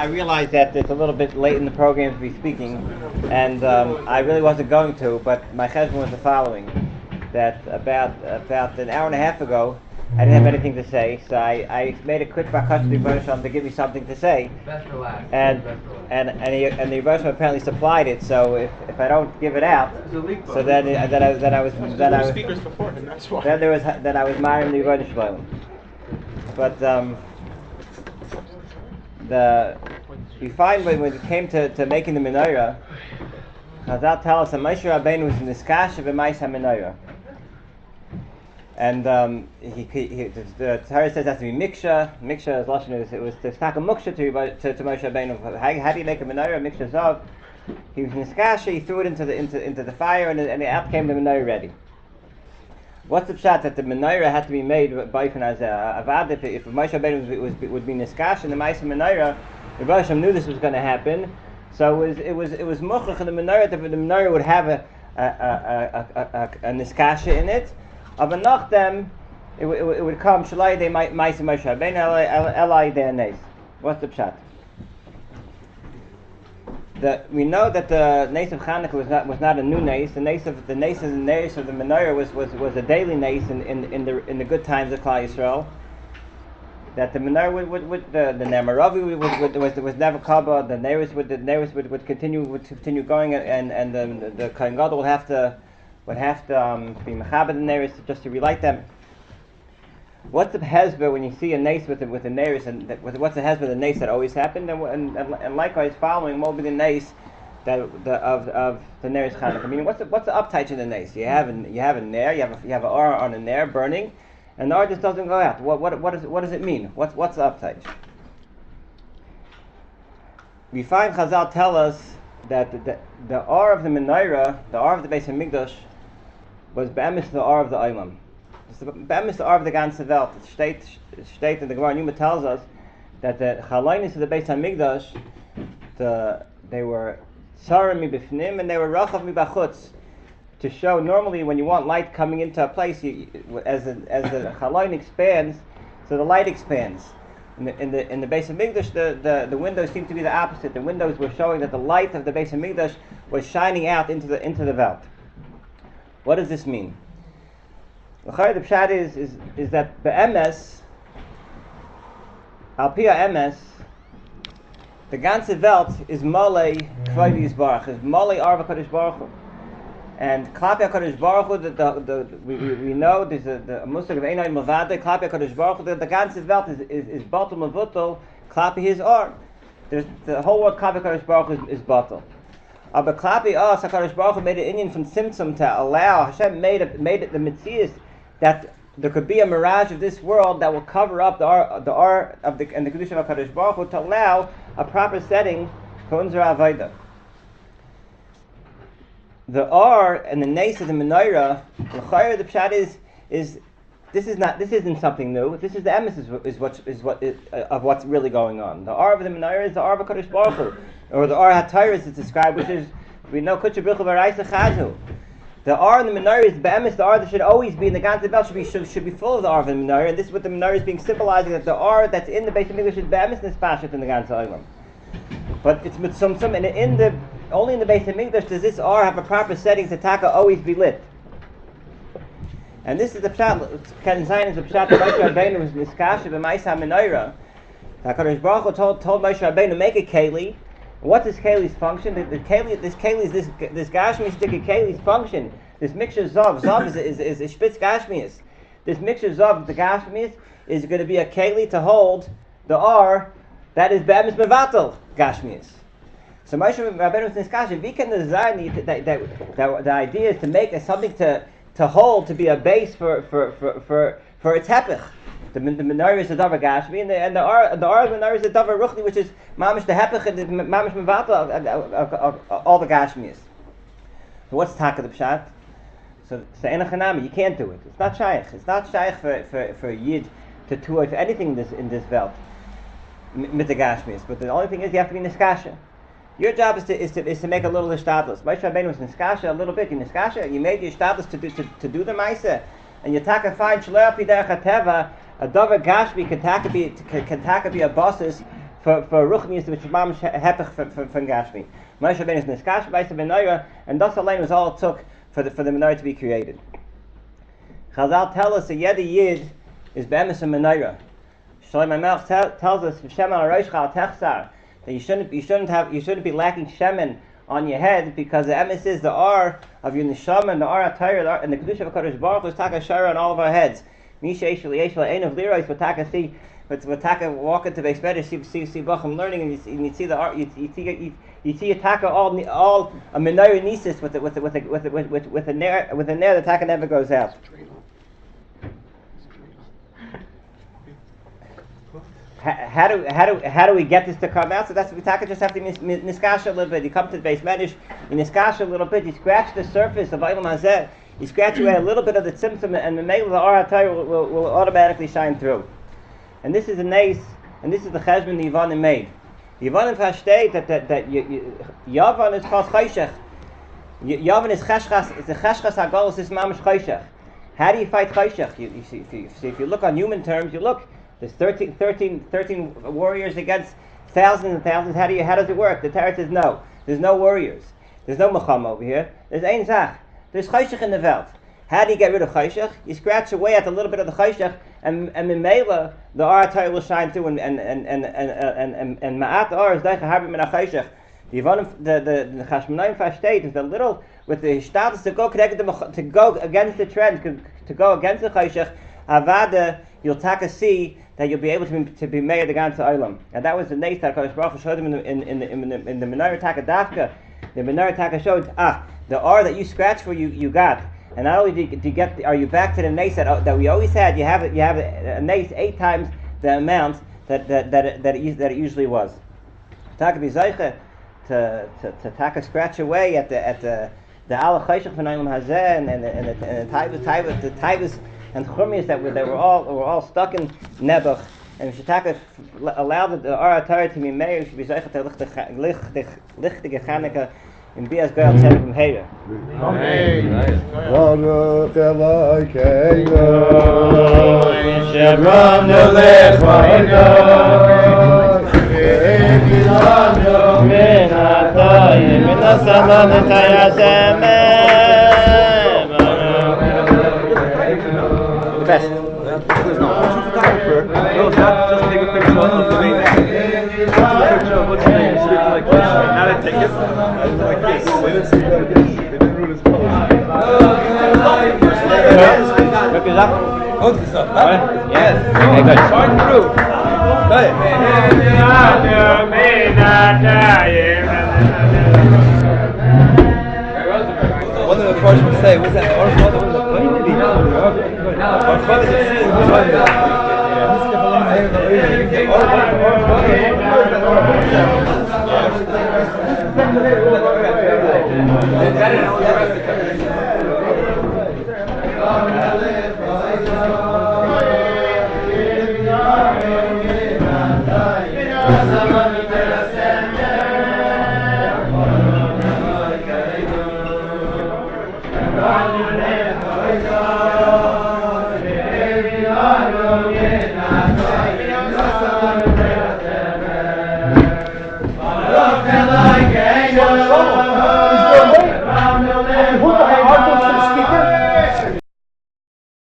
I realize that it's a little bit late in the program to be speaking, and I really wasn't going to, but my cheshbon was the following: that about an hour and a half ago, I didn't have anything to say, so I made a quick bakash to Rebbe Shalom to give me something to say, and the Rebbe Shalom apparently supplied it. So if I don't give it out, so then I was speakers before him. That's why. Then I was marrying the Rebbe Shalom. But we find when it came to making the menorah, Chazal tell us that Moshe Rabbeinu was in the skash of a Ma'is HaMenorah. And the Torah says it has to be miksha. Miksha is lashon. It was to stack a muksha to Moshe Rabbeinu. How do you make a menorah? Miksha zav. He was in the skash. He threw it into the fire, and out came the menorah ready. What's the pshat that the menorah had to be made by avad? If Moshe Rabbeinu would be in the skash and the Ma'is HaMenorah, the Rebbe Shalom knew this was going to happen. So it was muchach in the menorah that the menorah would have a niskasha in it. Aber nach dem, it would come Shalai de Ma'is Moshe Rabbeinu Elai de Nes. What's the pshat? We know that the nes of Chanukah was not a new nes. The nes of the menorah was a daily nes in the good times of Klal Yisrael. That the menorah would the Nemaravi was never covered. The neris would continue going, and the Kohen Gadol would have to be mechaber the neris just to relight them. What's the hezbollah when you see a nes with the neris, and what's the hezbollah the nes that always happened, and likewise following what will be the nes of the neris Chanukah? I mean, what's the uptight in the nes? You have a ner, you have an or on a ner burning, and the or just doesn't go out. What does it mean? What's the uptight? We find Chazal tell us that the or of the menorah, the or of the Beis Hamikdash, was be'emes the or of the Olam. Be'emes the or of the ganze Welt. It state in the Gemara Yuma tells us that the chalonis of the Beis Hamikdash, they were tzarim mibifnim and they were rachav mibachutz. To show, normally when you want light coming into a place, as the chaloin expands, so the light expands. In the Beis Hamikdash, the windows seem to be the opposite. The windows were showing that the light of the Beis Hamikdash was shining out into the Welt. What does this mean? The pshat is that be'emes, al pi ha'emes, the ganze Welt is malei kvod yisbarach, is malei arva kadosh baruch hu. And klapi HaKadosh Baruch Hu, we know there's a musig of Einay Mavade, klapi HaKadosh Baruch Hu, the ganze Welt is batal mavutal, klapi his or. The whole world klapi HaKadosh Baruch Hu is batal. But klapi us, HaKadosh Baruch Hu made an Indian from Tzimtzum to allow, Hashem made it the mitzvahs that there could be a mirage of this world that will cover up the or of the kedusha of HaKadosh Baruch Hu to allow a proper setting for unzer avodah. The or and the nes of the menorah, the pshat is this isn't something new. This is the emes of what's really going on. The or of the menorah is the or of HaKadosh Baruch Hu, or the or HaTorah is described, which is we know kutsha brichu v'raisa chadu. The or in the menorah is the emes. The or that should always be in the ganze belt should be full of the or of the menorah, and this is what the menorah is being symbolizing, that the or that's in the Beis Hamikdash is the emes and spashit in the ganze olam. But it's mitzumtzum, and only in the Beis Hamikdash does this or have a proper setting to taka always be lit. And this is the pshat. Ken Zayin is the pshat that Moshe Rabbeinu was niskash of a Ma'is HaMenorah. HaKadosh Baruch Hu told Moshe Rabbeinu make a keli. What's this keli's function? This keli is this gashmi sticky keli's function. This mixture zav is spitz gashmius. This mixture zav the gashmius is going to be a keli to hold the or that is be'emes mevatel gashmius. So Moshe Rabbeinu was niskash. We can design the idea is to make something to hold, to be a base for a tepich. The menorah is the davar gashmi, and the or of the menorah is the davar ruchni, which is mamish the hepich and the mamish mevatel all the gashmis. So what's taka the pshat? So enachanami, you can't do it. It's not shaykh. It's not shaykh for a yid to do anything in this belt mit the gashmis. But the only thing is you have to be niskasha. Your job is to make a little ishtadlus. Moshe Rabbeinu was niskasha a little bit. You niskasha, you made the ishtadlus to do the ma'aseh, and you taka find shlei pi derech hateva a davar gashmi can taka be a basis Ruchnius, which is Mamish Hepech from Gashmi. Moshe Rabbeinu is Niskash by the Menorah, and thus alone was all it took for the Menorah to be created. Chazal tell us that Yedi Yid is Be'emes a Menorah. Shlomo Melech tells us Shem al Roshcha al Techsar, that you shouldn't be lacking shemen on your head, because the emes is the R of your neshama and the R atayr and the kedusha of Hakadosh Baruch Hu is taka shara on all of our heads. Misha Eish L'Eish Ein of Lirois, but taka see, but taka walk into Beis Medrash, see Bacham learning, and you see the R, you see a taka all a menorah nisis with a nair the taka never goes out. How do we get this to come out? So that's what we just have to niskash a little bit. You come to the base medish, you niskash a little bit, you scratch the surface of Eilam Hazeh, you scratch away a little bit of the symptom, and the mail of the Ar HaTorah will automatically shine through. And this is a nace, and this is the cheshbon the Yavanim made. The Yavanim versteht that Yavan is called Choshech. Yavan is cheshchas, it's a cheshchas hagolus is mamash Choshech. How do you fight Choshech? You see, if you look on human terms, you look. There's 13 warriors against thousands and thousands. How does it work? The Torah says no. There's no warriors. There's no macham over here. There's ein zach. There's choshech in the Welt. How do you get rid of choshech? You scratch away at a little bit of the choshech, and memela the Ar HaTorah will shine through, and ma'at or is deicha harbi min choshech. The Chashmonaim versteht is a little with the status to go against the trend, to go against the choshech. Avada, you'll taka see that you'll be able to be made the ganze Olam, and that was the nace that Hakadosh Baruch Hu showed him in the Menorah Taka Dafka. The Menorah Taka showed the R that you scratched for you got, and not only do you get, are you back to the nace that we always had? You have a nace 8 times the amount that it usually was. Taka be zeiche to taka scratch away at the ala chayshach von Eilam Hazeh and the taivas and churmias that were all stuck in Nebuch, and we should allow the Ar HaTorah to be made. We should be zeicha to lichtige Chanuka in Bias Goyal Tzedek from Heira. Baruch Elokeinu Shebranu lechoinu v'egilanu min ha'tayim min ha'saman etayasem. The best. No, it's not just take a picture of the main act. Take a picture of what's your name, sitting like this. Now they take it like this. They didn't ruin his pose. Look it up. Hold this up. Yes. Okay, good. Shine through. One of the parts would say, was that our father was a plane? Our father was saying,